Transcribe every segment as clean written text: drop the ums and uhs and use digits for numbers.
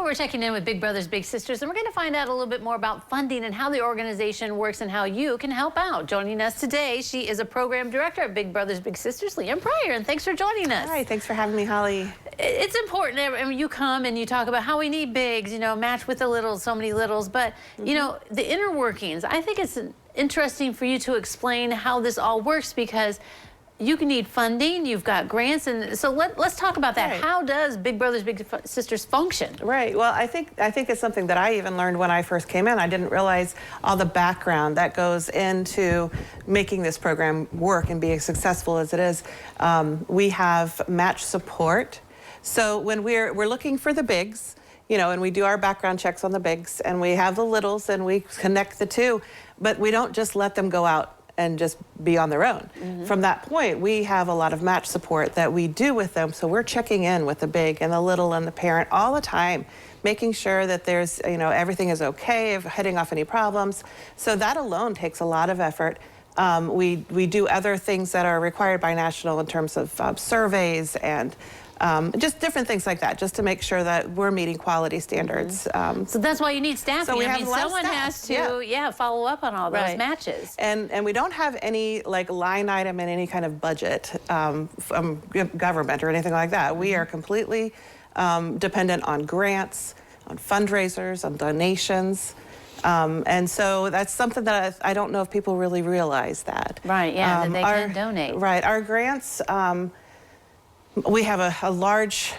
we're checking in with Big Brothers Big Sisters, and we're going to find out a little bit more about funding and how the organization works and how you can help out. Joining us today, she is a program director at Big Brothers Big Sisters, LeAnn Pryor, and thanks for joining us. Hi, thanks for having me, Holly. It's important. I mean, you come and you talk about how we need bigs, you know, match with the littles, so many littles, but you know, the inner workings. I think it's interesting for you to explain how this all works, because you can need funding, you've got grants, and so let's talk about that. Right. How does Big Brothers Big Sisters function? Right. Well, I think it's something that I even learned when I first came in. I didn't realize all the background that goes into making this program work and be as successful as it is. We have match support. So when we're looking for the bigs, you know, and we do our background checks on the bigs, and we have the littles, and we connect the two, but we don't just let them go out and just be on their own. From that point, we have a lot of match support that we do with them. So we're checking in with the big and the little and the parent all the time, making sure that there's, you know, everything is okay, heading off any problems. So that alone takes a lot of effort. We do other things that are required by national in terms of surveys and just different things like that, just to make sure that we're meeting quality standards. So that's why you need staffing. So we I have mean, a lot someone of staff. has to follow up on all those matches. And we don't have any like line item in any kind of budget from government or anything like that. We are completely dependent on grants, on fundraisers, on donations. And so that's something that I don't know if people really realize that. Right, yeah, that they can donate. Right, our grants, we have a large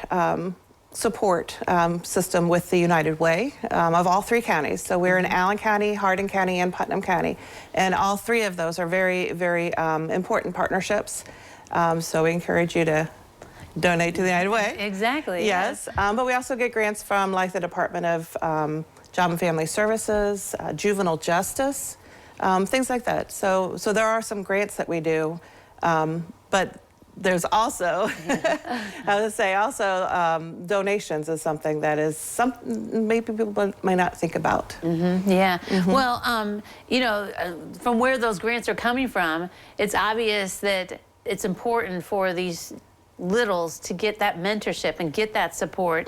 support system with the United Way of all three counties. So we're in Allen County, Hardin County, and Putnam County. And all three of those are very, very important partnerships. So we encourage you to donate to the United Way. Exactly. Yes, but we also get grants from like the Department of Job and Family Services, Juvenile Justice, things like that. So there are some grants that we do, but there's also, I would say also donations is something that is maybe people might not think about. Yeah. Well, you know, from where those grants are coming from, it's obvious that it's important for these littles to get that mentorship and get that support,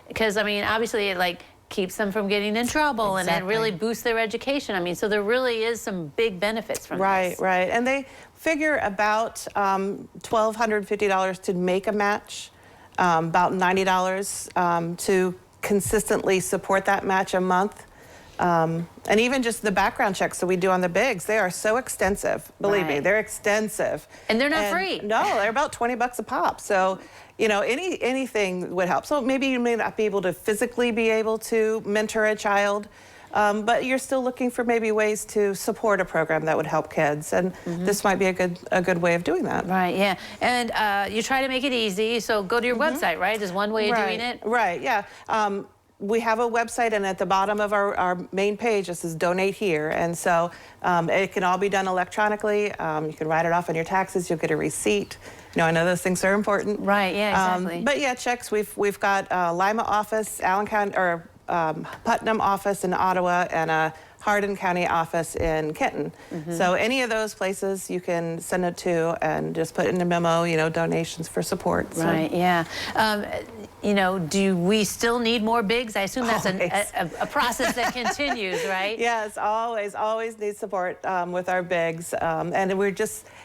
because I mean, obviously, it like keeps them from getting in trouble, and it really boosts their education. I mean, so there really is some big benefits from this. Right, and they figure about $1,250 to make a match, about $90 to consistently support that match a month. And even just the background checks that we do on the bigs, they are so extensive. Believe me, they're extensive. And they're not free. No, they're about 20 bucks a pop. So, you know, anything would help. So maybe you may not be able to physically be able to mentor a child, but you're still looking for maybe ways to support a program that would help kids, and this might be a good way of doing that. Right, yeah. And you try to make it easy, so go to your website, right? Is one way of doing it? Right, yeah. We have a website, and at the bottom of our main page, it says donate here. And so it can all be done electronically. You can write it off on your taxes. You'll get a receipt. You know, I know those things are important. Right, yeah, exactly. But yeah, checks. We've got Lima office, Allen County, or Putnam office in Ottawa, and a Hardin County office in Kenton. So any of those places you can send it to and just put in a memo, you know, donations for support. Right, yeah. You know, do we still need more bigs? I assume that's a process that continues, right? Yes, always need support with our bigs. And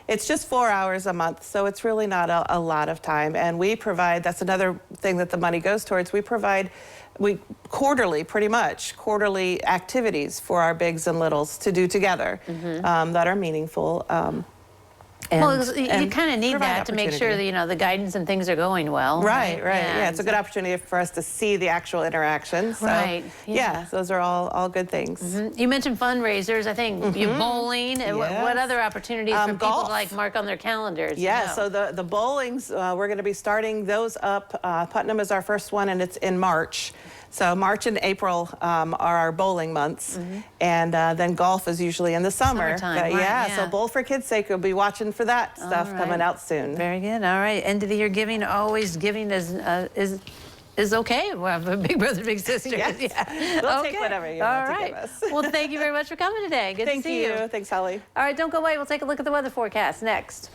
it's just 4 hours a month, so it's really not a lot of time. And we provide, that's another thing that the money goes towards, we quarterly activities for our bigs and littles to do together that are meaningful. Well, you kind of need that to make sure that, you know, the guidance and things are going well. Right. Yeah, it's a good opportunity for us to see the actual interaction. So, yeah, those are all good things. You mentioned fundraisers. I think you bowling. What other opportunities for people to like mark on their calendars? Yeah, so the bowlings, we're going to be starting those up. Putnam is our first one, and it's in March. So March and April are our bowling months, and then golf is usually in the summer. Summertime, so Bowl for Kids' sake, we'll be watching for that stuff coming out soon. Very good. All right. End of the year giving, always giving is okay. Well, Big Brother, Big Sister. Yes. We'll take whatever you want to give us. Well, thank you very much for coming today. Good to see you. Thanks, Holly. All right, don't go away. We'll take a look at the weather forecast next.